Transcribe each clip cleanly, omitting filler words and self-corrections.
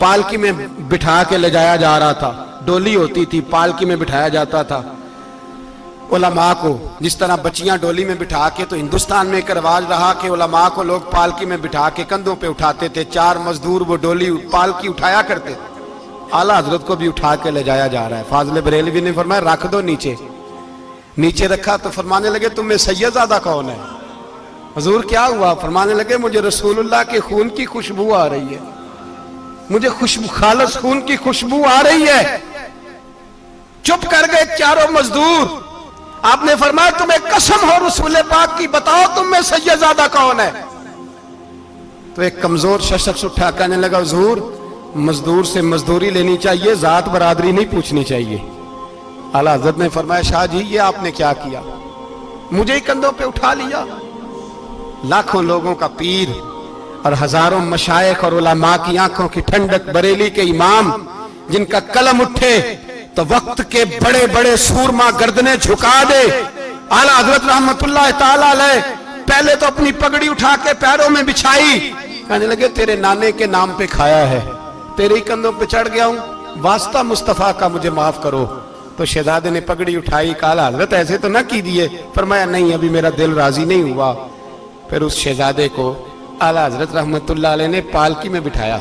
پالکی میں بٹھا کے لے جایا جا رہا تھا, ڈولی ہوتی تھی, پالکی میں بٹھایا جاتا تھا علماء کو, جس طرح بچیاں ڈولی میں بٹھا کے. تو ہندوستان میں ایک رواج رہا کہ علماء کو لوگ پالکی میں بٹھا کے کندھوں پہ اٹھاتے تھے, 4 مزدور وہ ڈولی پالکی اٹھایا کرتے. اعلیٰ حضرت کو بھی اٹھا کے لے جایا جا رہا ہے. فاضل بریلوی نے فرمایا رکھ دو نیچے. نیچے رکھا تو فرمانے لگے تم میں سید زادہ کون ہے؟ حضور کیا ہوا؟ فرمانے لگے مجھے رسول اللہ کے خون کی خوشبو آ رہی ہے, مجھے خالص خون کی خوشبو آ رہی ہے. چپ کر گئے چاروں مزدور. آپ نے فرمایا تمہیں قسم ہو رسول پاک کی, بتاؤ تم میں سید زادہ کون ہے؟ تو ایک کمزور شخص اٹھا کہنے لگا حضور مزدور سے مزدوری لینی چاہیے, ذات برادری نہیں پوچھنی چاہیے. اعلیٰ حضرت نے فرمایا شاہ جی یہ آپ نے کیا کیا, مجھے ہی کندھوں پہ اٹھا لیا. لاکھوں لوگوں کا پیر اور ہزاروں مشائخ اور علماء کی آنکھوں کی ٹھنڈک, بریلی کے امام جن کا قلم اٹھے تو وقت کے بڑے بڑے سورما گردنیں جھکا دے. اعلیٰ حضرت رحمت اللہ تعالیٰ علیہ پہلے تو اپنی پگڑی اٹھا کے پیروں میں بچھائی, کہنے لگے تیرے نانے کے نام پہ کھایا ہے, تیرے ہی کندھوں پہ چڑھ گیا ہوں, واسطہ مصطفیٰ کا مجھے معاف کرو. تو شہزادے نے پگڑی اٹھائی, کہا حضرت ایسے تو نہ کیجیے. فرمایا نہیں ابھی میرا دل راضی نہیں ہوا. پھر اس شہزادے کو اعلیٰ حضرت رحمت اللہ علیہ نے پالکی میں بٹھایا.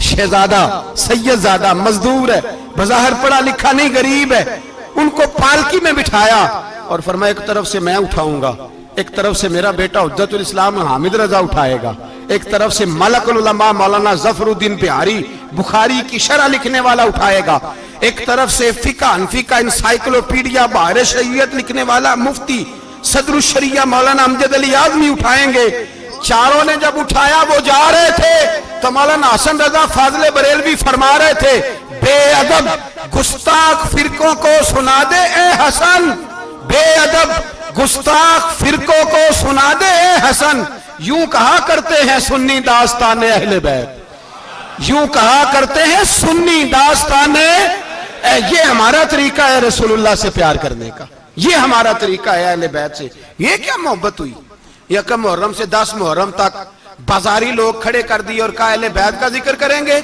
شہزادہ سید زادہ مزدور ہے, بظاہر پڑھا لکھا نہیں, غریب ہے, ان کو پالکی میں بٹھایا اور فرمایا ایک طرف سے میں اٹھاؤں گا, ایک طرف سے میرا بیٹا حجت الاسلام حامد رضا اٹھائے گا, ایک طرف سے ملک العلماء مولانا ظفر الدین بہاری بخاری کی شرح لکھنے والا اٹھائے گا, ایک طرف سے فقہ حنفی کا انسائکلوپیڈیا بحر شریعت لکھنے والا مفتی صدر الشریعہ مولانا امجد علی اعظمی اٹھائیں گے. چاروں نے جب اٹھایا وہ جا رہے تھے تو مولانا حسن رضا فاضل بریلوی فرما رہے تھے بے ادب گستاخ فرقوں کو سنا دے اے حسن, بے ادب گستاخ فرقوں کو سنا دے اے حسن. یوں کہا کرتے ہیں سنی داستان اہل بیت, یوں کہا کرتے ہیں سنی داستان. یہ ہمارا طریقہ ہے رسول اللہ سے پیار کرنے کا, یہ ہمارا طریقہ ہے اہل بیت سے. یہ کیا محبت ہوئی؟ یکم محرم سے 10 محرم تک بازاری لوگ کھڑے کر دی اور کہا اہل بیت کا ذکر کریں گے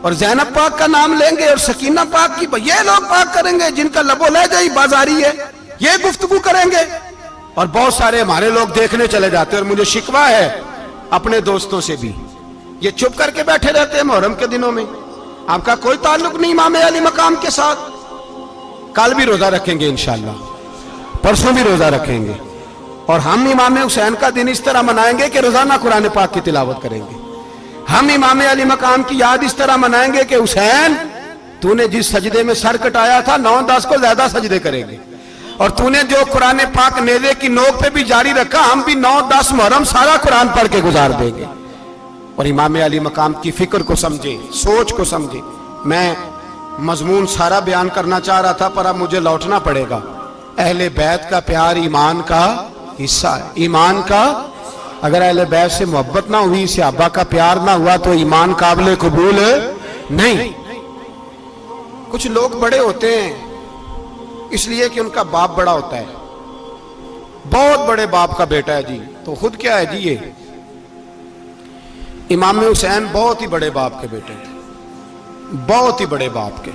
اور زینب پاک کا نام لیں گے اور سکینہ پاک کی, یہ لوگ پاک کریں گے جن کا لب و لہجہ ہی بازاری ہے, یہ گفتگو کریں گے. اور بہت سارے ہمارے لوگ دیکھنے چلے جاتے, اور مجھے شکوہ ہے اپنے دوستوں سے بھی, یہ چپ کر کے بیٹھے رہتے ہیں محرم کے دنوں میں. آپ کا کوئی تعلق نہیں امام علی مقام کے ساتھ. کل بھی روزہ رکھیں گے انشاءاللہ, پرسوں بھی روزہ رکھیں گے, اور ہم امام حسین کا دن اس طرح منائیں گے کہ روزانہ قرآن پاک کی تلاوت کریں گے. ہم امام علی مقام کی یاد اس طرح منائیں گے کہ حسین تو نے جس سجدے میں سر کٹایا تھا 9-10 کو زیادہ سجدے کریں گے, اور تو نے جو قرآن پاک نیزے کی نوک پہ بھی جاری رکھا, ہم بھی 9-10 محرم سارا قرآن پڑھ کے گزار دیں گے. اور امام علی مقام کی فکر کو سمجھے, سوچ کو سمجھے. میں مضمون سارا بیان کرنا چاہ رہا تھا پر اب مجھے لوٹنا پڑے گا. اہل بیت کا پیار ایمان کا حصہ ہے, ایمان کا. اگر اہل بیت سے محبت نہ ہوئی, صحابہ کا پیار نہ ہوا تو ایمان قابل قبول نہیں. کچھ لوگ بڑے ہوتے ہیں اس لیے کہ ان کا باپ بڑا ہوتا ہے, بہت بڑے باپ کا بیٹا ہے جی, تو خود کیا ہے جی, یہ امام حسین بہت ہی بڑے باپ کے بیٹے تھے, بہت ہی بڑے باپ کے,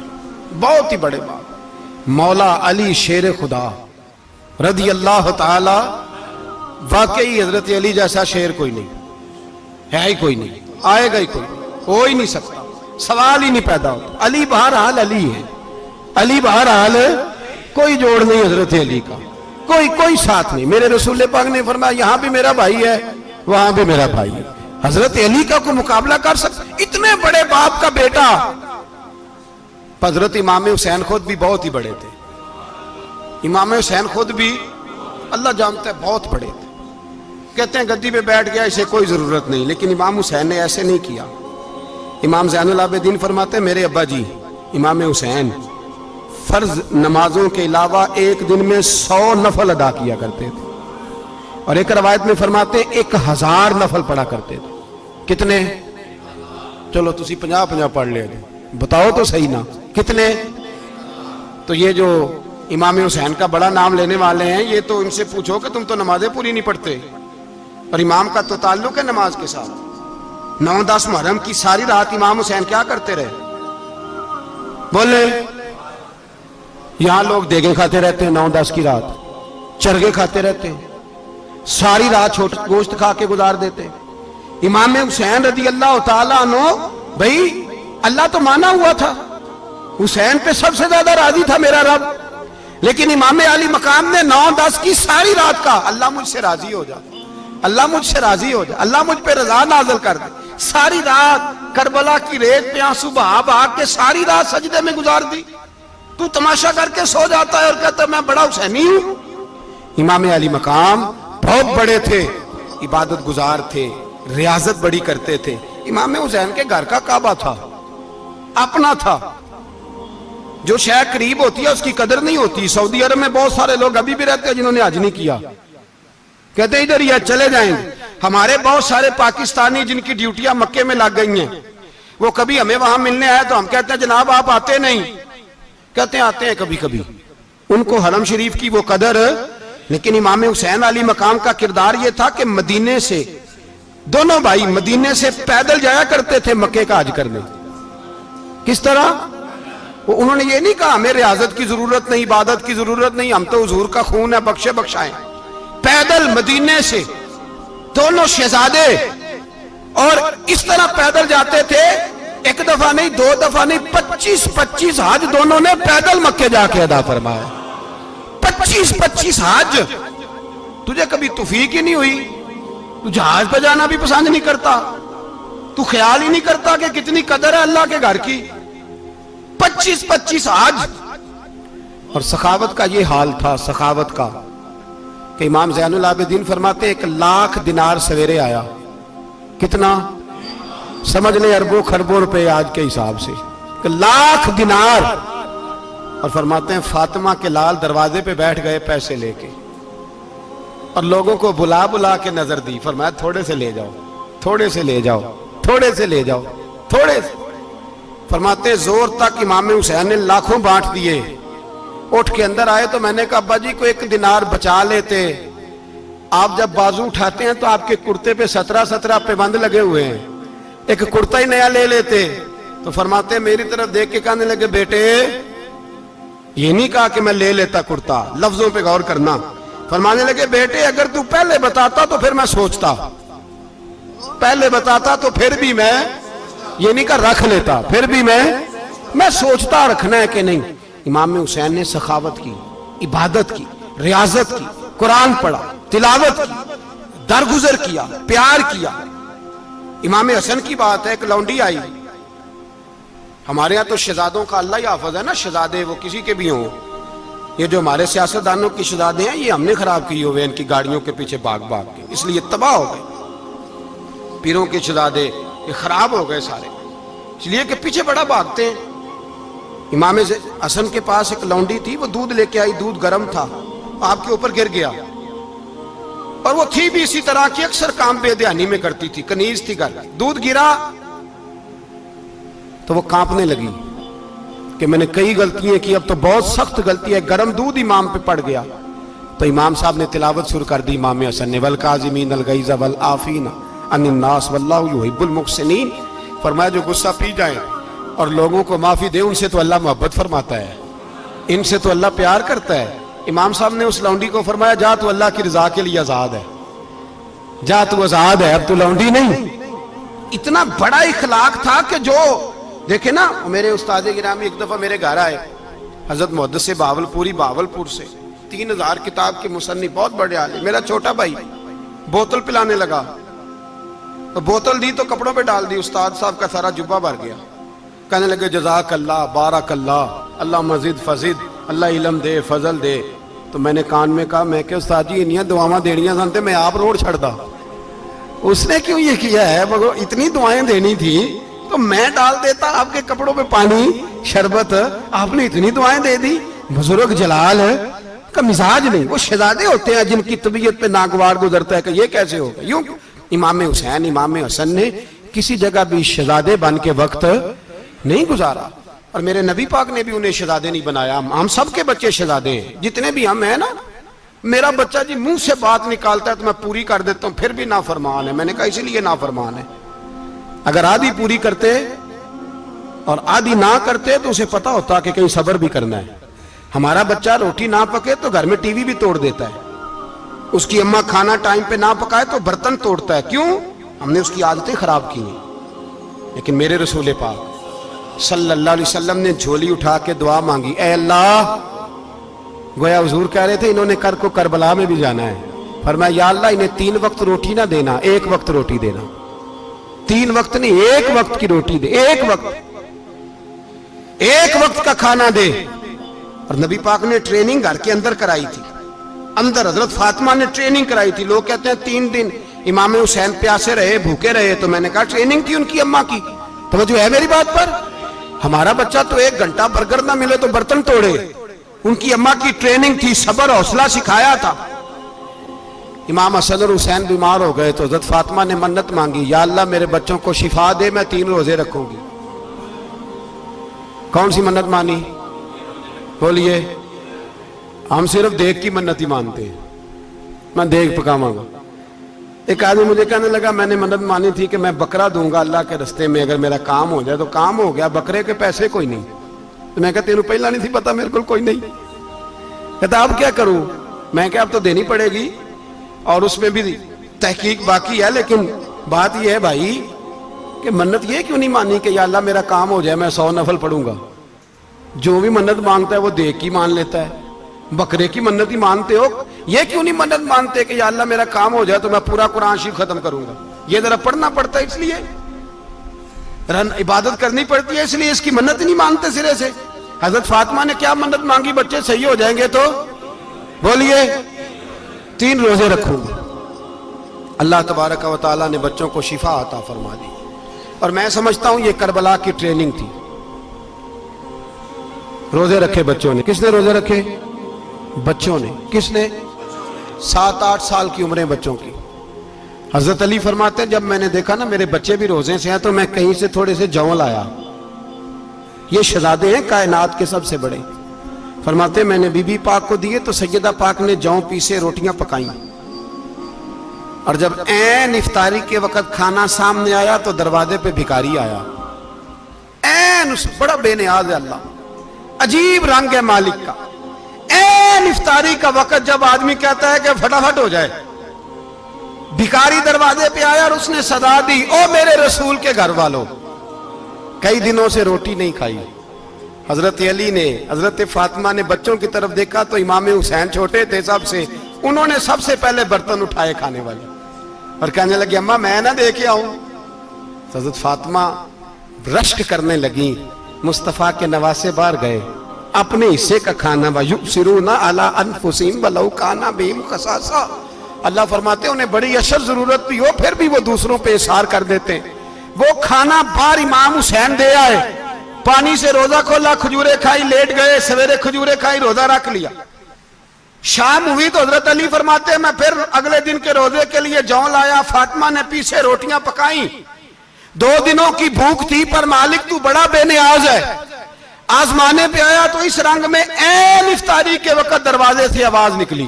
بہت ہی بڑے باپ. مولا علی شیر خدا رضی اللہ تعالی, واقعی حضرت علی جیسا شیر کوئی نہیں ہے, ہی کوئی نہیں, آئے گا ہی کوئی نہیں, ہو ہی نہیں سکتا, سوال ہی نہیں پیدا ہوتا. علی بہرحال علی ہے, علی بہرحال کوئی جوڑ نہیں حضرت علی کا, کوئی ساتھ نہیں. میرے رسول پاک نے فرمایا یہاں بھی میرا بھائی ہے وہاں بھی میرا بھائی ہے, حضرت علی کا کوئی مقابلہ کر سکتا؟ اتنے بڑے باپ کا بیٹا. حضرت امام حسین خود بھی بہت ہی بڑے تھے, امام حسین خود بھی اللہ جانتا ہے بہت بڑے تھے. کہتے ہیں گدی پہ بیٹھ گیا اسے کوئی ضرورت نہیں, لیکن امام حسین نے ایسے نہیں کیا. امام زین العابدین فرماتے ہیں میرے ابا جی امام حسین فرض نمازوں کے علاوہ ایک دن میں 100 نفل ادا کیا کرتے تھے, اور ایک روایت میں فرماتے ہیں 1000 نفل پڑھا کرتے تھے. کتنے؟ چلو تسی 50 پڑھ لے, بتاؤ تو صحیح نا کتنے؟ تو یہ جو امام حسین کا بڑا نام لینے والے ہیں, یہ تو ان سے پوچھو کہ تم تو نمازیں پوری نہیں پڑھتے. اور امام کا تو تعلق ہے نماز کے ساتھ. 9-10 محرم کی ساری رات امام حسین کیا کرتے رہے؟ بولے. یہاں لوگ دیگیں کھاتے رہتے ہیں 9-10 کی رات, چرگے کھاتے رہتے ہیں, ساری رات گوشت کھا کے گزار دیتے. امام حسین رضی اللہ تعالیٰ عنہ, بھائی اللہ تو مانا ہوا تھا, حسین پہ سب سے زیادہ راضی تھا میرا رب, لیکن امام علی مقام نے 9-10 کی ساری رات کا اللہ مجھ سے راضی ہو جا, اللہ مجھ سے راضی ہو جا, اللہ مجھ پہ رضا نازل کر دے. ساری رات کربلا کی ریت پہ آنسو بہا بہا کے ساری رات سجدے میں گزار دی. تو تماشا کر کے سو جاتا ہے اور کہتا ہے میں بڑا حسینی ہوں. امام علی مقام بہت بڑے تھے, عبادت گزار تھے, ریاضت بڑی کرتے تھے. امام حسین کے گھر کا کعبہ تھا, اپنا تھا. جو شے قریب ہوتی ہے اس کی قدر نہیں ہوتی. سعودی عرب میں بہت سارے لوگ ابھی بھی رہتے ہیں جنہوں نے حج نہیں کیا, کہتے ہیں ادھر یہ چلے جائیں. ہمارے بہت سارے پاکستانی جن کی ڈیوٹیاں مکے میں لگ گئی ہیں, وہ کبھی ہمیں وہاں ملنے آئے تو ہم کہتے ہیں جناب آپ آتے نہیں, کہتے ہیں آتے ہیں کبھی کبھی. ان کو حرم شریف کی وہ قدر. لیکن امام حسین علی مقام کا کردار یہ تھا کہ مدینے سے, دونوں بھائی مدینے سے پیدل جایا کرتے تھے مکے کا حج کرنے. کس طرح؟ انہوں نے یہ نہیں کہا ہمیں ریاضت کی ضرورت نہیں, عبادت کی ضرورت نہیں, ہم تو حضور کا خون ہے بخشے بخشائیں. پیدل مدینے سے دونوں شہزادے, اور اس طرح پیدل جاتے تھے. ایک دفعہ نہیں, 2 دفعہ نہیں, 25 حج دونوں نے پیدل مکے جا کے ادا فرمایا. 25 حج. تجھے کبھی توفیق ہی نہیں ہوئی, تو جہاز پہ جانا بھی پسند نہیں کرتا, تو خیال ہی نہیں کرتا کہ کتنی قدر ہے اللہ کے گھر کی. 25 حج. اور سخاوت کا یہ حال تھا, سخاوت کا, کہ امام زین العابدین فرماتے ہیں 1,00,000 دینار سویرے آیا. کتنا؟ سمجھ لیں اربوں خربوں روپے آج کے حساب سے, 1,00,000 دینار. اور فرماتے ہیں فاطمہ کے لال دروازے پہ بیٹھ گئے پیسے لے کے, اور لوگوں کو بلا بلا کے نظر دی. فرمایا تھوڑے سے لے جاؤ, تھوڑے سے لے جاؤ, تھوڑے سے لے جاؤ, تھوڑے سے. فرماتے زور تک امام حسین نے لاکھوں بانٹ دیے. اٹھ کے اندر آئے تو میں نے کہا ابا جی کو 1 دینار بچا لیتے. آپ جب بازو اٹھاتے ہیں تو آپ کے کرتے پہ 17 پیبند لگے ہوئے ہیں, ایک کرتا ہی نیا لے لیتے. تو فرماتے میری طرف دیکھ کے کہنے لگے بیٹے یہ نہیں کہا کہ میں لے لیتا کرتا, لفظوں پہ غور کرنا. فرمانے لگے بیٹے اگر تو پہلے بتاتا تو پھر میں سوچتا, پہلے بتاتا تو پھر بھی میں یہ نہیں کہا رکھ لیتا, پھر بھی میں سوچتا رکھنا ہے کہ نہیں. امام حسین نے سخاوت کی, عبادت کی, ریاضت کی, قرآن پڑھا, تلاوت کی, درگزر کیا, پیار کیا. امام حسن کی بات ہے, ایک لونڈی آئی. ہمارے ہاں تو شہزادوں کا اللہ ہی حافظ ہے نا, شہزادے وہ کسی کے بھی ہوں. یہ جو ہمارے سیاستدانوں کی شہزادے ہیں یہ ہم نے خراب کیے ہوئے ان کی گاڑیوں کے پیچھے بھاگ بھاگ کے, اس لیے تباہ ہو گئے. پیروں کے شہزادے یہ خراب ہو گئے سارے, اس لیے کہ پیچھے بڑا بھاگتے ہیں. امام حسن کے پاس ایک لونڈی تھی, وہ دودھ لے کے آئی, دودھ گرم تھا, آپ کے اوپر گر گیا. اور وہ تھی بھی اسی طرح کی, اکثر کام بے دھیانی میں کرتی تھی, کنیز تھی گھر. دودھ گرا تو وہ کانپنے لگی کہ میں نے کئی غلطیاں کی, اب تو بہت سخت غلطی ہے. گرم دودھ امام پہ پڑ گیا تو امام صاحب نے تلاوت شروع کر دی امام حسن نے, والکاظمین الغیظ والعافین عن الناس واللہ یحب المحسنین. فرمایا جو غصہ پی جائیں اور لوگوں کو معافی دے, ان سے تو اللہ محبت فرماتا ہے, ان سے تو اللہ پیار کرتا ہے. امام صاحب نے اس لونڈی کو فرمایا جا تو اللہ کی رضا کے لیے آزاد ہے, جا تو آزاد ہے, اب تو لونڈی نہیں. اتنا بڑا اخلاق تھا کہ جو دیکھیں نا, میرے استاد گرامی ایک دفعہ میرے گھر آئے, حضرت محدث باولپوری, باولپور سے, 3000 کتاب کے مصنف, بہت بڑے عالم. میرا چھوٹا بھائی بوتل پلانے لگا, تو بوتل دی تو کپڑوں پہ ڈال دی, استاد صاحب کا سارا جبہ بھر گیا. کہنے لگے جزاک اللہ, بارک اللہ, اللہ مزید فزید, اللہ علم دے, فضل دے. تو میں نے کان میں کہا, میں کہ استاد جی انیاں دعاواں دینیاں سنتے, میں آپ روڑ چھڑ دا. اس نے کیوں یہ کیا ہے, مگر اتنی دعائیں دینی تھی تو میں ڈال دیتا آپ کے کپڑوں پہ پانی شربت, آپ نے اتنی دعائیں دے دی. بزرگ جلال کا مزاج نہیں. وہ شہزادے ہوتے ہیں جن کی طبیعت پہ ناگوار گزرتا ہے کہ یہ کیسے ہوگا. یوں امام حسین, امام حسن نے کسی جگہ بھی شہزادے بن کے وقت نہیں گزارا, اور میرے نبی پاک نے بھی انہیں شہزادے نہیں بنایا. ہم سب کے بچے شہزادے ہیں, جتنے بھی ہم ہیں نا, میرا بچہ جی منہ سے بات نکالتا ہے تو میں پوری کر دیتا ہوں، پھر بھی نافرمان ہے۔ میں نے کہا اسی لیے نافرمان ہے، اگر آدھی پوری کرتے اور آدھی نہ کرتے تو اسے پتا ہوتا کہ کہیں صبر بھی کرنا ہے۔ ہمارا بچہ روٹی نہ پکے تو گھر میں ٹی وی بھی توڑ دیتا ہے، اس کی اماں کھانا ٹائم پہ نہ پکائے تو برتن توڑتا ہے۔ کیوں؟ ہم نے اس کی عادتیں خراب کی ہیں۔ لیکن میرے رسول پاک صلی اللہ علیہ وسلم نے جھولی اٹھا کے دعا مانگی، اے اللہ، گویا حضور کہہ رہے تھے انہوں نے کو کربلا میں بھی جانا ہے، فرمایا یا اللہ انہیں 3 وقت روٹی نہ دینا، 1 وقت روٹی دینا، 3 وقت نہیں، 1 وقت کی روٹی دے، 1 وقت کا کھانا دے۔ اور نبی پاک نے ٹریننگ گھر کے اندر کرائی تھی، اندر حضرت فاطمہ نے ٹریننگ کرائی تھی۔ لوگ کہتے ہیں 3 دن امام حسین پیاسے رہے، بھوکے رہے، تو میں نے کہا ٹریننگ تھی ان کی اماں کی۔ توجہ ہے میری بات پر؟ ہمارا بچہ تو 1 گھنٹہ برگر نہ ملے تو برتن توڑے، ان کی اماں کی ٹریننگ تھی، صبر حوصلہ سکھایا تھا۔ امام حسن اور حسین بیمار ہو گئے تو حضرت فاطمہ نے منت مانگی، یا اللہ میرے بچوں کو شفا دے، میں 3 روزے رکھوں گی۔ کون سی منت مانی؟ بولیے۔ ہم صرف دیکھ کی منت ہی مانتے ہیں، میں دیکھ پکاواں گا۔ ایک آدمی مجھے کہنے لگا میں نے منت مانی تھی کہ میں بکرا دوں گا اللہ کے رستے میں، اگر میرا کام ہو جائے تو کام ہو گیا، بکرے کے پیسے کوئی نہیں۔ تو میں کہا تینوں پہلا نہیں تھی پتا، میرے کو کوئی نہیں۔ کہتا اب کیا کروں؟ میں کہا اب تو دینی پڑے گی، اور اس میں بھی تحقیق باقی ہے، لیکن بات یہ ہے بھائی کہ منت یہ کیوں نہیں مانی کہ یا اللہ میرا کام ہو جائے میں 100 نفل پڑھوں گا؟ جو بھی منت مانگتا ہے وہ دیکھ کی مان لیتا ہے، بکرے کی منت ہی مانتے ہو، یہ کیوں نہیں منت مانتے کہ یا اللہ میرا کام ہو جائے تو میں پورا قرآن شریف ختم کروں گا؟ یہ ذرا پڑھنا پڑتا ہے، اس لیے عبادت کرنی پڑتی ہے، اس لیے اس کی منت ہی نہیں مانتے سرے سے۔ حضرت فاطمہ نے کیا منت مانگی؟ بچے صحیح ہو جائیں گے تو بولیے 3 روزے رکھوں گا۔ اللہ تبارک و تعالیٰ نے بچوں کو شفا عطا فرما دی، اور میں سمجھتا ہوں یہ کربلا کی ٹریننگ تھی۔ روزے رکھے بچوں نے۔ کس نے روزے رکھے؟ بچوں نے۔ کس نے؟ 7-8 سال کی عمریں بچوں کی۔ حضرت علی فرماتے ہیں جب میں نے دیکھا نا میرے بچے بھی روزے سے ہیں تو میں کہیں سے تھوڑے سے جوں لایا، یہ شہزادے ہیں کائنات کے سب سے بڑے۔ فرماتے ہیں میں نے بی بی پاک کو دیے تو سیدہ پاک نے جوں پیسے روٹیاں پکائیں، اور جب عین افطاری کے وقت کھانا سامنے آیا تو دروازے پہ بھکاری آیا، عین اس بڑا بے نیاز ہے اللہ، عجیب رنگ ہے مالک کا۔ عین افطاری کا وقت جب آدمی کہتا ہے کہ فٹافٹ ہو جائے، بھکاری دروازے پہ آیا اور اس نے صدا دی، او میرے رسول کے گھر والوں، کئی دنوں سے روٹی نہیں کھائی۔ حضرت علی نے، حضرت فاطمہ نے بچوں کی طرف دیکھا تو امام حسین چھوٹے تھے سب سے، انہوں نے سب سے پہلے برتن اٹھائے کھانے والے، اور کہنے لگی اماں میں نہ دے کے آؤں؟ حضرت فاطمہ رشک کرنے لگی، مصطفیٰ کے نواسے باہر گئے، اپنے حصے کا کھانا وَيُؤْثِرُونَ عَلَىٰ أَنفُسِهِمْ وَلَوْ كَانَ بِهِمْ خَصَاصَةٌ، اللہ فرماتے ہیں انہیں بڑی اشد ضرورت بھی ہو پھر بھی وہ دوسروں پہ اثار کر دیتے ہیں۔ وہ کھانا باہر امام حسین دے آئے، پانی سے روزہ کھولا، کھجورے کھائی، لیٹ گئے، سویرے کھجورے کھائی، روزہ رکھ لیا۔ شام ہوئی تو حضرت علی فرماتے ہیں میں پھر اگلے دن کے روزے کے لیے جوں لایا، فاطمہ نے پیچھے روٹیاں پکائیں، 2 دنوں کی بھوک تھی، پر مالک تو بڑا بے نیاز ہے، آزمانے پہ آیا تو اس رنگ میں عین افطاری کے وقت دروازے سے آواز نکلی،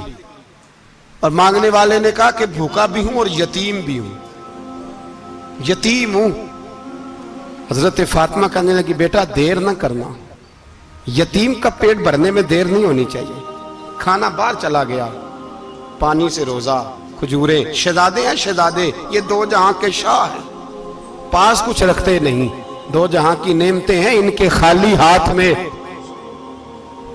اور مانگنے والے نے کہا کہ بھوکا بھی ہوں اور یتیم بھی ہوں، یتیم ہوں۔ حضرت فاطمہ کہنے لگی بیٹا دیر نہ کرنا، یتیم کا پیٹ بھرنے میں دیر نہیں ہونی چاہیے۔ کھانا باہر چلا گیا، پانی سے روزہ، کھجورے، شہزادے ہیں شہزادے، یہ 2 جہاں کے شاہ ہیں، پاس کچھ رکھتے نہیں، 2 جہاں کی نعمتیں ہیں ان کے خالی ہاتھ میں۔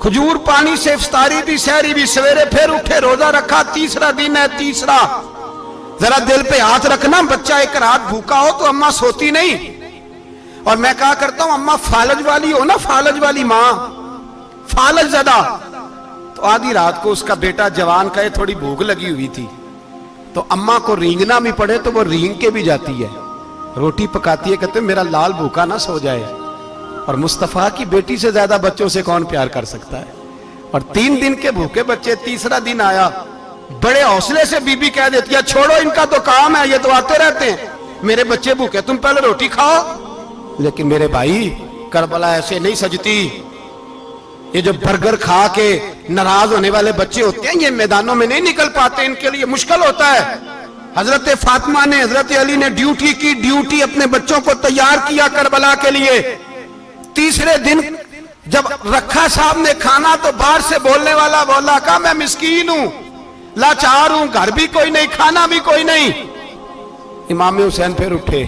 کھجور پانی سے افطاری بھی، سحری بھی، سویرے پھر اٹھے، روزہ رکھا، تیسرا دن ہے، تیسرا۔ ذرا دل پہ ہاتھ رکھنا، بچہ ایک رات بھوکا ہو تو اماں سوتی نہیں، اور میں کہا کرتا ہوں اماں فالج والی ہو نا، فالج والی ماں، فالج زدہ، تو آدھی رات کو اس کا بیٹا جوان کہے تھوڑی بھوک لگی ہوئی تھی، تو اماں کو رینگنا بھی پڑے تو وہ رینگ کے بھی جاتی ہے، روٹی پکاتی ہے، کہتے ہیں میرا لال بھوکا نہ سو جائے۔ اور مصطفیٰ کی بیٹی سے زیادہ بچوں سے کون پیار کر سکتا ہے؟ اور 3 دن کے بھوکے بچے، تیسرا دن آیا، بڑے حوصلے سے بی بی کہہ دیتی ہے چھوڑو ان کا تو کام ہے، یہ تو آتے رہتے ہیں، میرے بچے بھوکے تم پہلے روٹی کھاؤ۔ لیکن میرے بھائی کربلا ایسے نہیں سجتی، یہ جو برگر کھا کے ناراض ہونے والے بچے ہوتے ہیں، یہ میدانوں میں نہیں نکل پاتے، ان کے لیے مشکل ہوتا ہے۔ حضرت فاطمہ نے، حضرت علی نے ڈیوٹی کی، ڈیوٹی اپنے بچوں کو تیار کیا کربلا کے لیے۔ تیسرے دن جب رکھا صاحب نے کھانا تو باہر سے بولنے والا بولا کہا میں مسکین ہوں، لاچار ہوں، گھر بھی کوئی نہیں، کھانا بھی کوئی نہیں۔ امام حسین پھر اٹھے،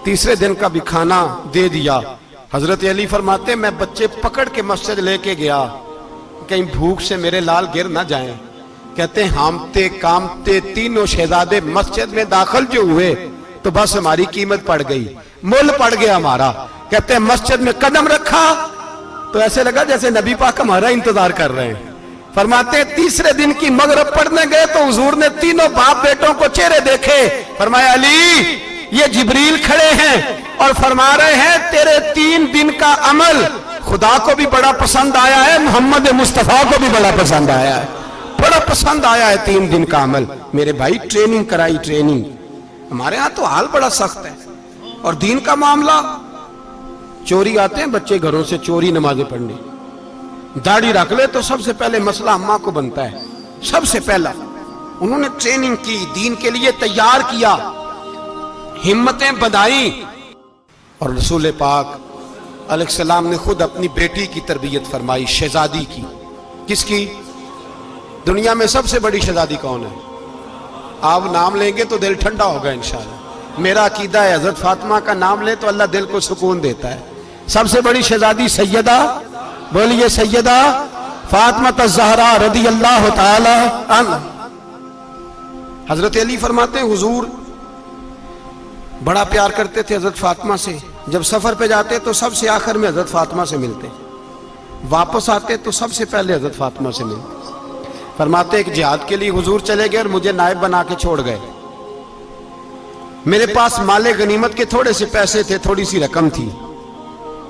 تیسرے دن کا بھی کھانا دے دیا۔ حضرت علی فرماتے میں بچے پکڑ کے مسجد لے کے گیا، کہیں بھوک سے میرے لال گر نہ جائیں۔ کہتے ہیں ہامتے کامتے تینوں شہزادے مسجد میں داخل جو ہوئے تو بس ہماری قیمت پڑ گئی، مول پڑ گیا ہمارا۔ کہتے ہیں مسجد میں قدم رکھا تو ایسے لگا جیسے نبی پاک ہمارا انتظار کر رہے ہیں۔ فرماتے ہیں تیسرے دن کی مغرب پڑھنے گئے تو حضور نے تینوں باپ بیٹوں کو چہرے دیکھے، فرمایا علی یہ جبریل کھڑے ہیں اور فرما رہے ہیں تیرے 3 دن کا عمل خدا کو بھی بڑا پسند آیا ہے، محمد مصطفیٰ کو بھی بڑا پسند آیا ہے، بڑا پسند آیا ہے 3 دن کا عمل۔ میرے بھائی ٹریننگ کرائی، ٹریننگ۔ ہمارے ہاں تو حال بڑا سخت ہے، اور دین کا معاملہ، چوری آتے ہیں بچے گھروں سے چوری نمازیں پڑھنے، داڑھی رکھ لے تو سب سے پہلے مسئلہ اماں کو بنتا ہے، سب سے پہلا۔ انہوں نے ٹریننگ کی، دین کے لیے تیار کیا، ہمتیں بدھائیں، اور رسول پاک علیہ السلام نے خود اپنی بیٹی کی تربیت فرمائی، شہزادی کی۔ کس کی؟ دنیا میں سب سے بڑی شہزادی کون ہے؟ آپ نام لیں گے تو دل ٹھنڈا ہوگا انشاءاللہ۔ میرا عقیدہ ہے حضرت فاطمہ کا نام لے تو اللہ دل کو سکون دیتا ہے۔ سب سے بڑی شہزادی سیدہ، بولیے سیدہ فاطمہ الزہرا رضی اللہ تعالی عنہ۔ حضرت علی فرماتے ہیں حضور بڑا پیار کرتے تھے حضرت فاطمہ سے، جب سفر پہ جاتے تو سب سے آخر میں حضرت فاطمہ سے ملتے، واپس آتے تو سب سے پہلے حضرت فاطمہ سے ملتے۔ فرماتے ایک جہاد کے لیے حضور چلے گئے اور مجھے نائب بنا کے چھوڑ گئے، میرے پاس مال غنیمت کے تھوڑے سے پیسے تھے، تھوڑی سی رقم تھی،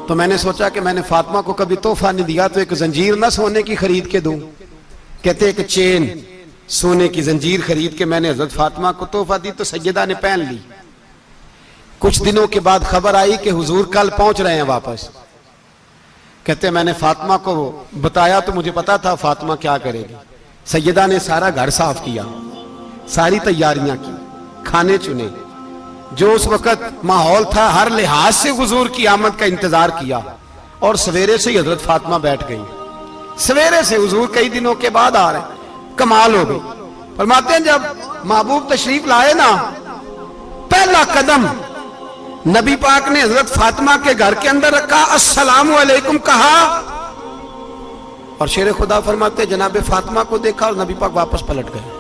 تو میں نے سوچا کہ میں نے فاطمہ کو کبھی تحفہ نہیں دیا تو ایک زنجیر نہ سونے کی خرید کے دوں۔ کہتے ایک چین سونے کی زنجیر خرید کے میں نے حضرت فاطمہ کو تحفہ دی تو سیدہ نے پہن لی۔ کچھ دنوں کے بعد خبر آئی کہ حضور کل پہنچ رہے ہیں واپس۔ کہتے میں نے فاطمہ کو بتایا تو مجھے پتا تھا فاطمہ کیا کرے گی۔ سیدہ نے سارا گھر صاف کیا، ساری تیاریاں کی، کھانے چنے، جو اس وقت ماحول تھا ہر لحاظ سے حضور کی آمد کا انتظار کیا، اور سویرے سے ہی حضرت فاطمہ بیٹھ گئی۔ سویرے سے حضور کئی دنوں کے بعد آ رہے ہیں، کمال ہو گئی۔ فرماتے ہیں جب محبوب تشریف لائے نا، پہلا قدم نبی پاک نے حضرت فاطمہ کے گھر کے اندر رکھا، السلام علیکم کہا، اور شیر خدا فرماتے جناب فاطمہ کو دیکھا اور نبی پاک واپس پلٹ گئے۔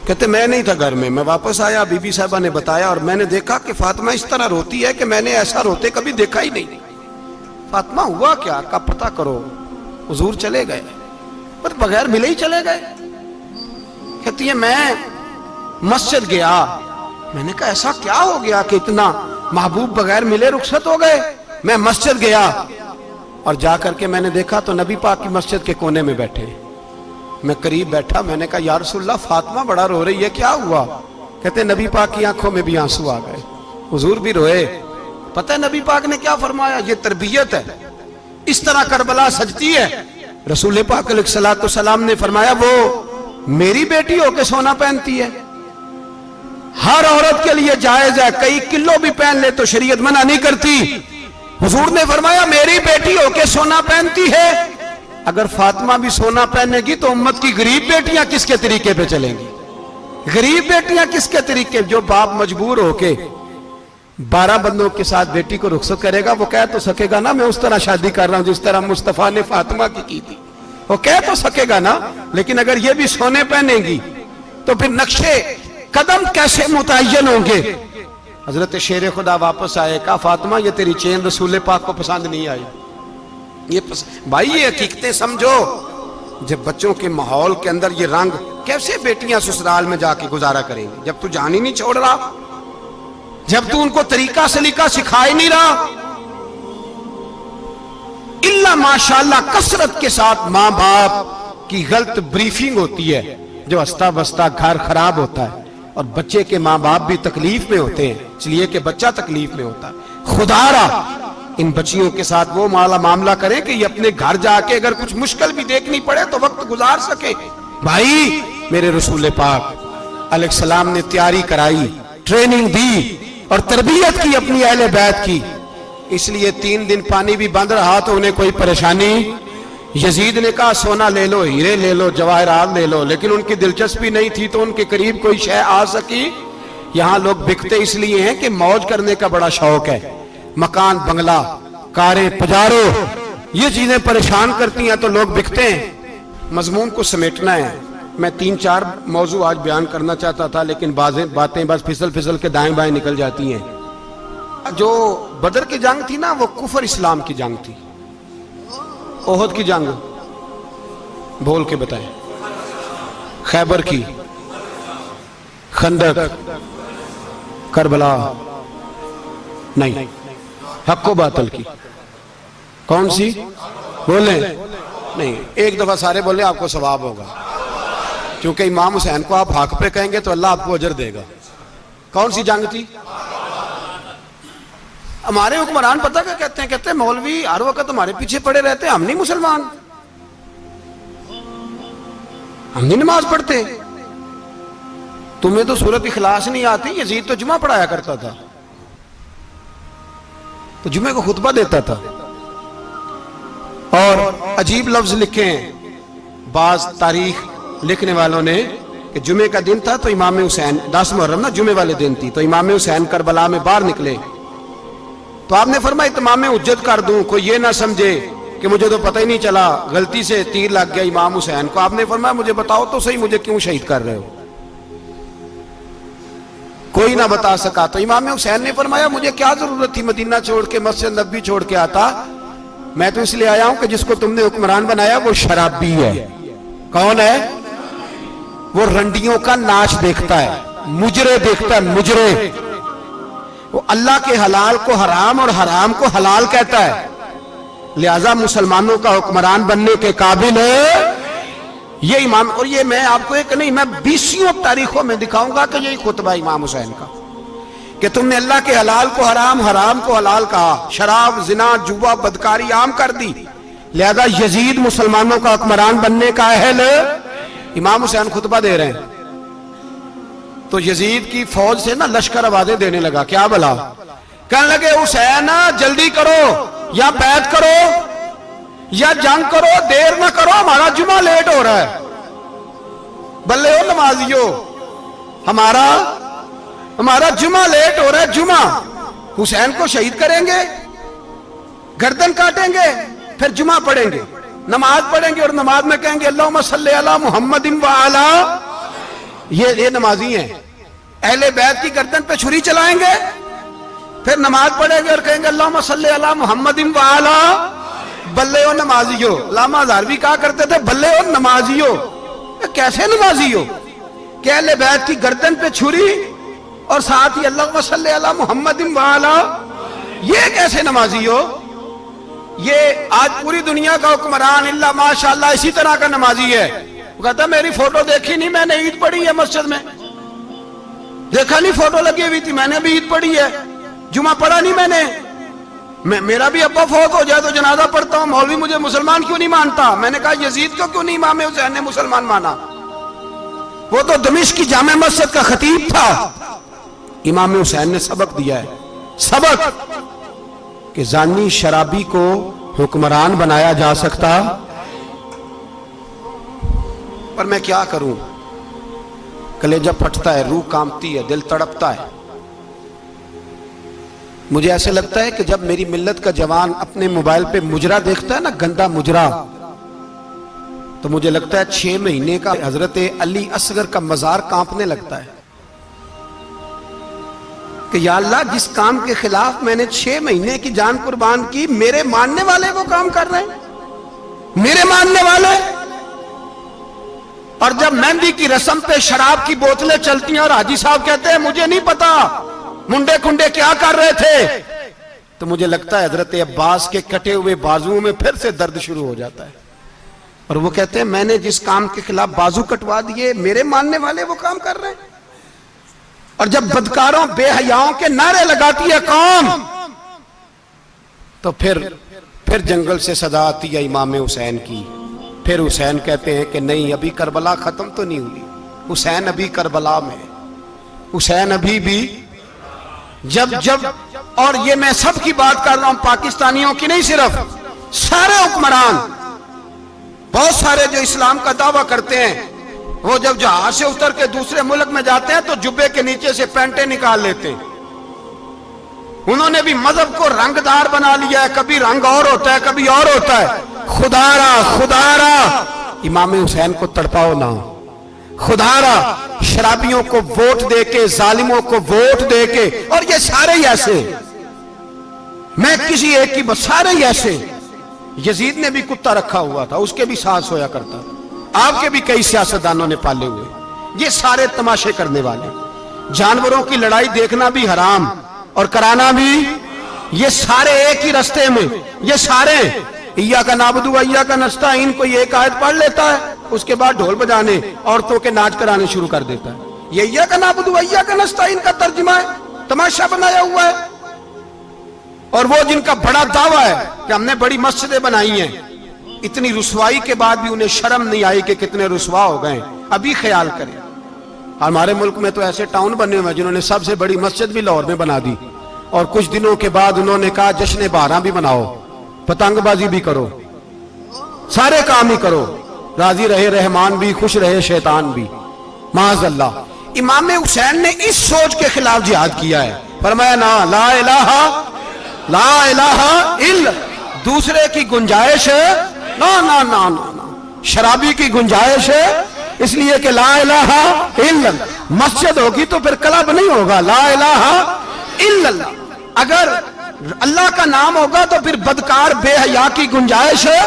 کہتے میں نہیں تھا گھر میں واپس آیا، بی بی صاحبہ نے بتایا اور میں نے دیکھا کہ فاطمہ اس طرح روتی ہے کہ میں نے ایسا روتے کبھی دیکھا ہی نہیں۔ فاطمہ ہوا کیا کا پتہ کرو۔ حضور چلے گئے، پر بغیر ملے ہی چلے گئے۔ کہتی ہے میں مسجد گیا، میں نے کہا ایسا کیا ہو گیا کہ اتنا محبوب بغیر ملے رخصت ہو گئے؟ میں مسجد گیا اور جا کر کے میں نے دیکھا تو نبی پاک کی مسجد کے کونے میں بیٹھے۔ میں قریب بیٹھا، میں نے کہا یا رسول اللہ فاطمہ بڑا رو رہی ہے، کیا ہوا؟ کہتے نبی پاک کی آنکھوں میں بھی آنسو آ گئے، حضور بھی روئے۔ پتہ ہے نبی پاک نے کیا فرمایا؟ یہ تربیت ہے، اس طرح کربلا سجتی ہے۔ رسول پاک علیہ السلام نے فرمایا وہ میری بیٹی ہو کے سونا پہنتی ہے، ہر عورت کے لیے جائز ہے، کئی کلو بھی پہن لے تو شریعت منع نہیں کرتی۔ حضور نے فرمایا میری بیٹی ہو کے سونا پہنتی ہے، اگر فاطمہ بھی سونا پہنے گی تو امت کی غریب بیٹیاں کس کے طریقے پہ چلیں گی؟ غریب بیٹیاں کس کے طریقے؟ جو باپ مجبور ہو کے 12 بندوں کے ساتھ بیٹی کو رخصت کرے گا وہ کہہ تو سکے گا نا میں اس طرح شادی کر رہا ہوں جس طرح مصطفیٰ نے فاطمہ کی تھی، وہ کہہ تو سکے گا نا۔ لیکن اگر یہ بھی سونے پہنے گی تو پھر نقشے قدم کیسے متعین ہوں گے؟ حضرت شیر خدا واپس آئے، کہا فاطمہ یہ تیری چین رسول پاک کو پسند نہیں آئی۔ بھائی یہ حقیقتیں سمجھو، جب بچوں کے ماحول کے اندر یہ رنگ، کیسے بیٹیاں سسرال میں جا کے گزارا کریں گی جب تو جان ہی نہیں چھوڑ رہا، جب تو ان کو طریقہ سلیقہ سکھا ہی نہیں رہا؟ اللہ ماشاءاللہ کثرت کے ساتھ ماں باپ کی غلط بریفنگ ہوتی ہے، جو ہستا بستا گھر خراب ہوتا ہے، اور بچے کے ماں باپ بھی تکلیف میں ہوتے ہیں، اس لیے کہ بچہ تکلیف میں ہوتا ہے۔ خدا را ان بچیوں کے ساتھ وہ معاملہ کریں کہ یہ اپنے گھر جا کے اگر کچھ مشکل بھی دیکھنی پڑے تو وقت گزار سکے. بھائی میرے رسول پاک علیہ السلام نے تیاری کرائی، ٹریننگ دی اور تربیت کی اپنی اہل بیت کی. اس لیے 3 دن پانی بھی بند رہا تو انہیں کوئی پریشانی. یزید نے کہا سونا لے لو، ہیرے لے لو، جواہرات لے لو، لیکن ان کی دلچسپی نہیں تھی تو ان کے قریب کوئی شے آ سکی. یہاں لوگ بکتے اس لیے ہیں کہ موج کرنے کا بڑا شوق ہے. مکان، بنگلہ، کاریں، پجاروں، یہ چیزیں پریشان کرتی ہیں تو لوگ بکتے ہیں. مضمون کو سمیٹنا ہے. میں 3-4 موضوع آج بیان کرنا چاہتا تھا لیکن باتیں بس پھسل کے دائیں بائیں نکل جاتی ہیں. جو بدر کی جنگ تھی نا وہ کفر اسلام کی جنگ تھی. احد کی جنگ بول کے بتائیں. خیبر کی، خندق، کربلا نہیں، حق و باطل کی. کون سی بولیں؟ نہیں، ایک دفعہ سارے بولیں آپ کو ثواب ہوگا، کیونکہ امام حسین کو آپ حق پہ کہیں گے تو اللہ آپ کو اجر دے گا. کون سی جنگ تھی؟ ہمارے حکمران پتہ کیا کہتے ہیں؟ کہتے ہیں مولوی ہر وقت ہمارے پیچھے پڑے رہتے ہیں، ہم نہیں مسلمان، ہم نہیں نماز پڑھتے. تمہیں تو سورۃ اخلاص نہیں آتی. یزید تو جمعہ پڑھایا کرتا تھا، تو جمعے کو خطبہ دیتا تھا. اور عجیب لفظ لکھے ہیں بعض تاریخ لکھنے والوں نے کہ جمعے کا دن تھا تو امام حسین 10 محرم نا جمعے والے دن تھی، تو امام حسین کربلا میں باہر نکلے تو آپ نے فرمایا اتمام حجت کر دوں، کوئی یہ نہ سمجھے کہ مجھے تو پتہ ہی نہیں چلا، غلطی سے تیر لگ گیا امام حسین کو. آپ نے فرمایا مجھے بتاؤ تو صحیح مجھے کیوں شہید کر رہے ہو؟ کوئی نہ بتا سکا. تو امام حسین نے فرمایا مجھے کیا ضرورت تھی مدینہ چھوڑ کے، مسجد نبوی چھوڑ کے آتا. میں تو اس لیے آیا ہوں کہ جس کو تم نے حکمران بنایا وہ شرابی ہے. کون ہے؟ وہ رنڈیوں کا ناچ دیکھتا ہے، مجرے دیکھتا ہے، مجرے. وہ اللہ کے حلال کو حرام اور حرام کو حلال کہتا ہے. لہذا مسلمانوں کا حکمران بننے کے قابل ہے یہ امام. اور یہ میں آپ کو ایک نہیں، میں 20 تاریخوں میں دکھاؤں گا کہ یہی خطبہ امام حسین کا کہ تم نے اللہ کے حلال کو حرام، حرام کو حلال کہا، شراب، زنا، جوا، بدکاری عام کر دی. لہذا یزید مسلمانوں کا حکمران بننے کا اہل ہے. امام حسین خطبہ دے رہے ہیں تو یزید کی فوج سے نا لشکر آوازیں دینے لگا. کیا بلا؟ کہنے لگے حسین جلدی کرو، یا بیعت کرو یا جنگ کرو، دیر نہ کرو، ہمارا جمعہ لیٹ ہو رہا ہے. بلے ہو نمازیو، ہمارا جمعہ لیٹ ہو رہا ہے. جمعہ حسین کو شہید کریں گے، گردن کاٹیں گے، پھر جمعہ پڑھیں گے، نماز پڑھیں گے اور نماز میں کہیں گے اللہم صلی علی محمد وعلا. یہ نمازی ہیں. اہل بیت کی گردن پہ چھری چلائیں گے، پھر نماز پڑھیں گے اور کہیں گے اللہم صلی علی محمد وعلا. بلے ہو نمازیو. علامہ ہزاروی کہا کرتے تھے بلے ہو نمازیو. کیسے نمازی ہو کہ اہل بیت کی گردن پہ چھری اور ساتھ ہی اللہم صلی علی محمد وعلا؟ یہ کیسے نمازی ہو؟ یہ آج پوری دنیا کا حکمران اللہ ماشاءاللہ اسی طرح کا نمازی ہے. وہ کہتا میری فوٹو دیکھی نہیں، میں نے عید پڑھی ہے مسجد میں، دیکھا نہیں فوٹو لگی ہوئی تھی، میں نے بھی عید پڑھی ہے، جمعہ پڑھا نہیں میں نے. میرا بھی ابا فوت ہو جائے تو جنازہ پڑھتا ہوں، مولوی مجھے مسلمان کیوں نہیں مانتا؟ میں نے کہا یزید کو کیوں نہیں امام حسین نے مسلمان مانا؟ وہ تو دمشق کی جامع مسجد کا خطیب تھا. امام حسین نے سبق دیا ہے، سبق کہ زانی شرابی کو حکمران بنایا جا سکتا. پر میں کیا کروں، کلیجہ پھٹتا ہے، روح کانپتی ہے، دل تڑپتا ہے. مجھے ایسے لگتا ہے کہ جب میری ملت کا جوان اپنے موبائل پہ مجرا دیکھتا ہے نا، گندا مجرا، تو مجھے لگتا ہے 6 مہینے کا حضرت علی اصغر کا مزار کانپنے لگتا ہے کہ یا اللہ جس کام کے خلاف میں نے 6 مہینے کی جان قربان کی، میرے ماننے والے وہ کام کر رہے ہیں، میرے ماننے والے. اور جب مہندی کی رسم پہ شراب کی بوتلیں چلتی ہیں اور حاجی صاحب کہتے ہیں مجھے نہیں پتا منڈے کنڈے کیا کر رہے تھے، تو مجھے لگتا ہے حضرت عباس کے کٹے ہوئے بازوؤں میں پھر سے درد شروع ہو جاتا ہے. اور وہ کہتے ہیں میں نے جس کام کے خلاف بازو کٹوا دیے، میرے ماننے والے وہ کام کر رہے ہیں. اور جب بدکاروں بے حیاؤں کے نعرے لگاتی ہے قوم تو پھر جنگل سے صدا آتی ہے امام حسین کی. پھر حسین کہتے ہیں کہ نہیں، ابھی کربلا ختم تو نہیں ہوئی، حسین ابھی کربلا میں، حسین ابھی بھی جب اور یہ میں سب کی بات کر رہا ہوں، پاکستانیوں کی نہیں، صرف سارے حکمران، بہت سارے جو اسلام کا دعویٰ کرتے ہیں، وہ جب جہاز سے اتر کے دوسرے ملک میں جاتے ہیں تو جبے کے نیچے سے پینٹیں نکال لیتے ہیں. انہوں نے بھی مذہب کو رنگ دار بنا لیا ہے، کبھی رنگ اور ہوتا ہے کبھی اور ہوتا ہے. خدا را امام حسین کو تڑپاؤ نہ، خدا را شرابیوں کو ووٹ دے کے، ظالموں کو ووٹ دے کے، اور یہ سارے ہی ایسے، میں کسی ایک کی بس، سارے ہی ایسے. یزید نے بھی کتا رکھا ہوا تھا، اس کے بھی ساس ہویا کرتا تھا، آپ کے بھی کئی سیاستدانوں نے پالے ہوئے. یہ سارے تماشے کرنے والے، جانوروں کی لڑائی دیکھنا بھی حرام اور کرانا بھی، یہ سارے ایک ہی رستے میں، یہ سارے ایاک نعبد و ایاک نستعین کوئی ایک آیت پڑھ لیتا ہے، اس کے بعد ڈھول بجانے، عورتوں کے ناچ کرانے شروع کر دیتا ہے. یہ ایاک نعبد و ایاک نستعین کا ترجمہ ہے، تماشا بنایا ہوا ہے. اور وہ جن کا بڑا دعویٰ ہے کہ ہم نے بڑی مسجدیں بنائی ہیں، اتنی رسوائی کے بعد بھی انہیں شرم نہیں آئی کہ کتنے رسوا ہو گئے. ابھی خیال کریں، ہمارے ملک میں تو ایسے ٹاؤن بنے ہوئے جنہوں نے سب سے بڑی مسجد بھی لاہور میں بنا دی، اور کچھ دنوں کے بعد انہوں نے کہا جشن بہاراں بھی بناؤ، پتنگ بازی بھی کرو، سارے کام ہی کرو، راضی رہے رحمان بھی، خوش رہے شیطان بھی. معاذ اللہ. امام حسین نے اس سوچ کے خلاف جہاد کیا ہے، فرمایا نا لا الہ الا، دوسرے کی گنجائش ہے نا، شرابی کی گنجائش ہے، اس لیے کہ لا الہ الا، مسجد ہوگی تو پھر کلب نہیں ہوگا، لا الہ الا اللہ. اگر اللہ کا نام ہوگا تو پھر بدکار بے حیا کی گنجائش ہے،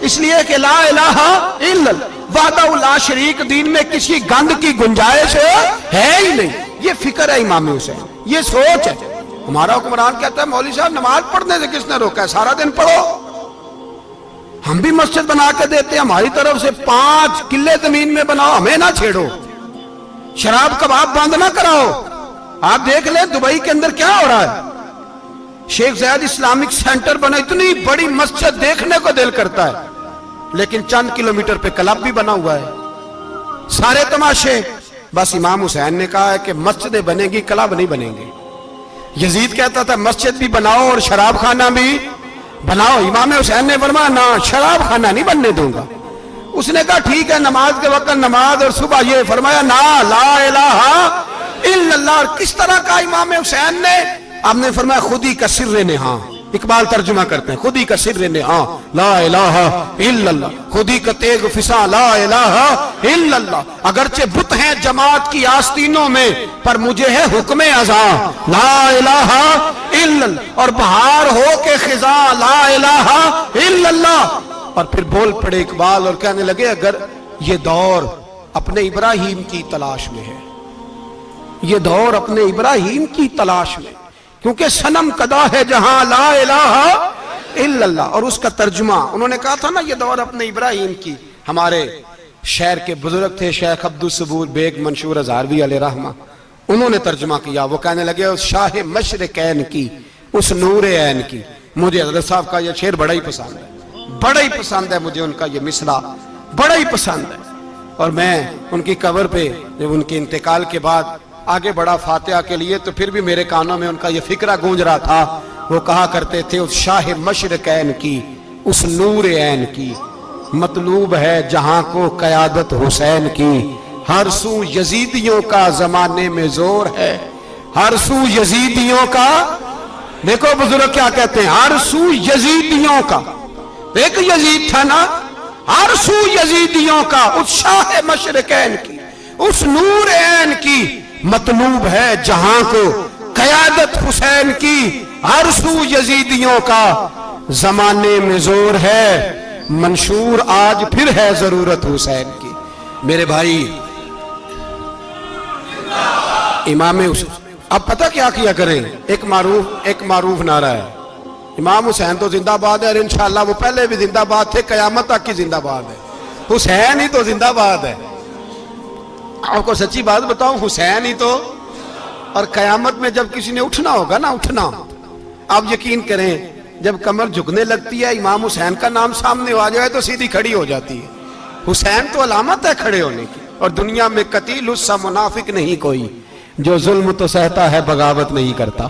اس لیے کہ لا الہ الا اللہ، وحدہ لا شریک دین میں کسی گند کی گنجائش ہے ہی نہیں. یہ فکر ہے امام حسین، یہ سوچ ہے. ہمارا حکمران کہتا ہے مولوی صاحب نماز پڑھنے سے کس نے روکا ہے، سارا دن پڑھو. ہم بھی مسجد بنا کے دیتے ہیں، ہماری طرف سے 5 کلے زمین میں بناؤ، ہمیں نہ چھیڑو. شراب کباب بند نہ کراؤ. آپ دیکھ لیں دبئی کے اندر کیا ہو رہا ہے، شیخ زید اسلامک سینٹر بنا، اتنی بڑی مسجد دیکھنے کو دل کرتا ہے، لیکن چند کلومیٹر پہ کلب بھی بنا ہوا ہے، سارے تماشے. بس امام حسین نے کہا ہے کہ مسجدیں بنے گی، کلب نہیں بنیں گے. یزید کہتا تھا مسجد بھی بناؤ اور شراب خانہ بھی بناؤ. امام حسین نے فرمایا نہ، شراب خانہ نہیں بننے دوں گا. اس نے کہا ٹھیک ہے، نماز کے وقت نماز اور صبح یہ. فرمایا نا لا الہ الا اللہ. اور کس طرح کا امام حسین نے، آپ نے فرمایا خودی کا سر نہاں. اقبال ترجمہ کرتے ہیں خودی کا سر نہاں لا الہ الا اللہ، خودی کا تیغ فساں لا الہ الا اللہ. اگرچہ بت ہیں جماعت کی آستینوں میں، پر مجھے ہے حکم ازاں لا الہ الا اللہ. اور بہار ہو کے خزاں لا الہ الا اللہ. اور پھر بول پڑے اقبال اور کہنے لگے اگر یہ دور اپنے ابراہیم کی تلاش میں ہے، یہ دور اپنے ابراہیم کی تلاش میں، کیونکہ صنم کدا ہے جہاں لا الہ الا اللہ. اور اس کا ترجمہ انہوں نے کہا تھا نا یہ دور اپنے ابراہیم کی. ہمارے شہر کے بزرگ تھے شیخ عبدالصبور بیگ منشور ہزاروی علیہ رحمہ، انہوں نے ترجمہ کیا. وہ کہنے لگے اس شاہ مشرقین کی، اس نور عین کی. مجھے حضرت صاحب کا یہ شعر بڑا ہی پسند ہے، بڑا ہی پسند ہے مجھے، ان کا یہ مصرع بڑا ہی پسند ہے. اور میں ان کی قبر پہ جب ان کے انتقال کے بعد آگے بڑا فاتحہ کے لیے، تو پھر بھی میرے کانوں میں ان کا یہ فکرہ گونج رہا تھا. وہ کہا کرتے تھے اس شاہ مشرقین کی، اس نور عین کی، مطلوب ہے جہاں کو قیادت حسین کی. ہر سو یزیدیوں کا زمانے میں زور ہے، ہر سو یزیدیوں کا. دیکھو بزرگ کیا کہتے ہیں، ہر سو یزیدیوں کا. ایک یزید تھا نا، ہر سو یزیدیوں کا، اس شاہ مشرقین کی، اس نور عین کی، مطلوب ہے جہاں کو قیادت حسین کی. ہر سو یزیدیوں کا زمانے میں زور ہے، منشور آج پھر ہے ضرورت حسین کی. میرے بھائی امام حسین، اب پتہ کیا کیا کریں، ایک معروف نعرہ ہے، امام حسین تو زندہ باد ہے، اور انشاءاللہ وہ پہلے بھی زندہ باد تھے، قیامت تک کی زندہ باد ہے. حسین ہی تو زندہ باد ہے. آپ کو سچی بات بتاؤں، حسین ہی تو. اور قیامت میں جب کسی نے اٹھنا ہوگا نا، اٹھنا، آپ یقین کریں جب کمر جھکنے لگتی ہے امام حسین کا نام سامنے آ جائے تو سیدھی کھڑی ہو جاتی ہے. حسین تو علامت ہے کھڑے ہونے کی. اور دنیا میں قتیل اس سا منافق نہیں کوئی جو ظلم تو سہتا ہے بغاوت نہیں کرتا.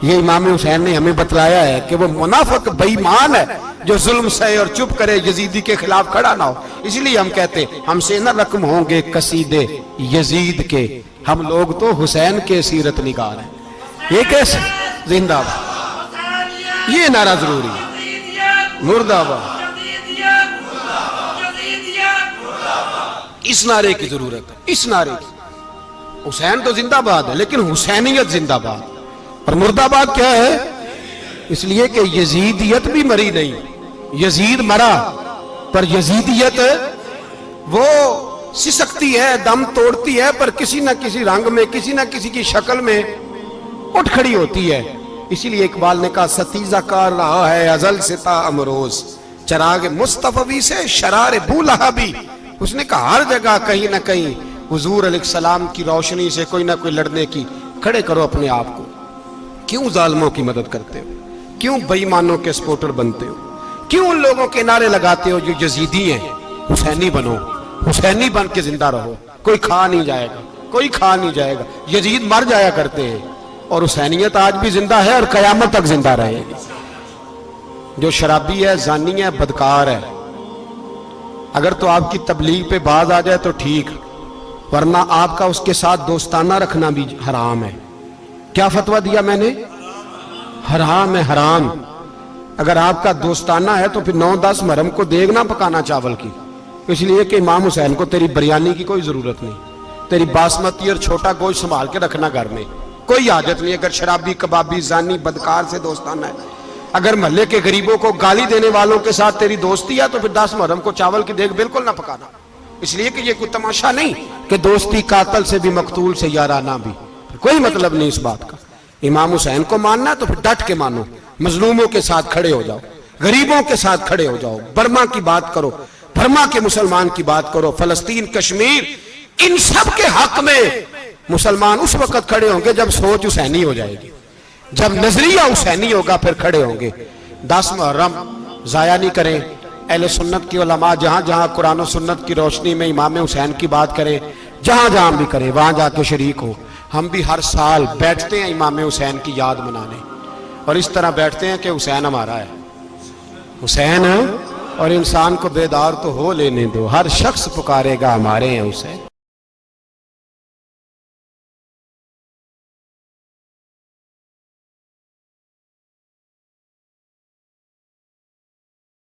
یہ امام حسین نے ہمیں بتلایا ہے کہ وہ منافق بے ایمان ہے جو ظلم سہے اور چپ کرے، یزیدی کے خلاف کھڑا نہ ہو. اس لیے ہم کہتے ہم سے نہ رقم ہوں گے قصیدے یزید کے، ہم لوگ تو حسین کے سیرت نگار ہیں. یہ کیسے زندہ باد، یہ نعرہ ضروری ہے. مرد آباد، اس نعرے کی ضرورت ہے. اس نعرے کی حسین تو زندہ باد ہے لیکن حسینیت زندہ باد. اور مرد آباد کیا ہے؟ اس لیے کہ یزیدیت بھی مری نہیں. یزید مرا پر یزیدیت وہ سسکتی ہے، دم توڑتی ہے، پر کسی نہ کسی رنگ میں، کسی نہ کسی کی شکل میں اٹھ کھڑی ہوتی ہے. اسی لیے اقبال نے کہا ستیزہ کار رہا ہے ازل سے تا امروز، چراغ مصطفی سے شرار بولہبی. اس نے کہا ہر جگہ کہیں نہ کہیں حضور علیہ السلام کی روشنی سے کوئی نہ کوئی لڑنے کی. کھڑے کرو اپنے آپ کو. کیوں ظالموں کی مدد کرتے ہو؟ کیوں بے ایمانوں کے سپورٹر بنتے ہو؟ کیوں ان لوگوں کے نعرے لگاتے ہو جو یزیدی ہیں؟ حسینی بنو، حسینی بن کے زندہ رہو. کوئی کھا نہیں جائے گا، کوئی کھا نہیں جائے گا. یزید مر جایا کرتے ہیں اور حسینیت آج بھی زندہ ہے اور قیامت تک زندہ رہے گی. جو شرابی ہے، زانی ہے، بدکار ہے، اگر تو آپ کی تبلیغ پہ باز آ جائے تو ٹھیک، ورنہ آپ کا اس کے ساتھ دوستانہ رکھنا بھی حرام ہے. کیا فتویٰ دیا میں نے؟ حرام ہے، حرام. اگر آپ کا دوستانہ ہے تو پھر 9-10 محرم کو دیگ نہ پکانا چاول کی، اس لیے کہ امام حسین کو تیری بریانی کی کوئی ضرورت نہیں. تیری باسمتی اور چھوٹا گوشت سنبھال کے رکھنا گھر میں، کوئی حاجت نہیں. اگر شرابی، کبابی، زانی، بدکار سے دوستانہ ہے، اگر محلے کے غریبوں کو گالی دینے والوں کے ساتھ تیری دوستی ہے تو پھر 10 محرم کو چاول کی دیگ بالکل نہ پکانا. اس لیے کہ یہ کوئی تماشا نہیں کہ دوستی قاتل سے بھی مقتول سے یارانہ بھی، کوئی مطلب نہیں اس بات کا. امام حسین کو ماننا ہے تو پھر ڈٹ کے مانو. مظلوموں کے ساتھ کھڑے ہو جاؤ، غریبوں کے ساتھ کھڑے ہو جاؤ. برما کی بات کرو، برما کے مسلمان کی بات کرو، فلسطین، کشمیر، ان سب کے حق میں مسلمان اس وقت کھڑے ہوں گے جب سوچ حسینی ہو جائے گی، جب نظریہ حسینی ہوگا پھر کھڑے ہوں گے. 10 محرم ضائع نہیں کریں. اہل سنت کی علماء جہاں جہاں قرآن و سنت کی روشنی میں امام حسین کی بات کریں، جہاں جہاں بھی کریں، وہاں جا کے شریک ہو. ہم بھی ہر سال بیٹھتے ہیں امام حسین کی یاد منانے، اور اس طرح بیٹھتے ہیں کہ حسین ہمارا ہے، حسین ہے. اور انسان کو بیدار تو ہو لینے دو، ہر شخص پکارے گا ہمارے ہیں حسین.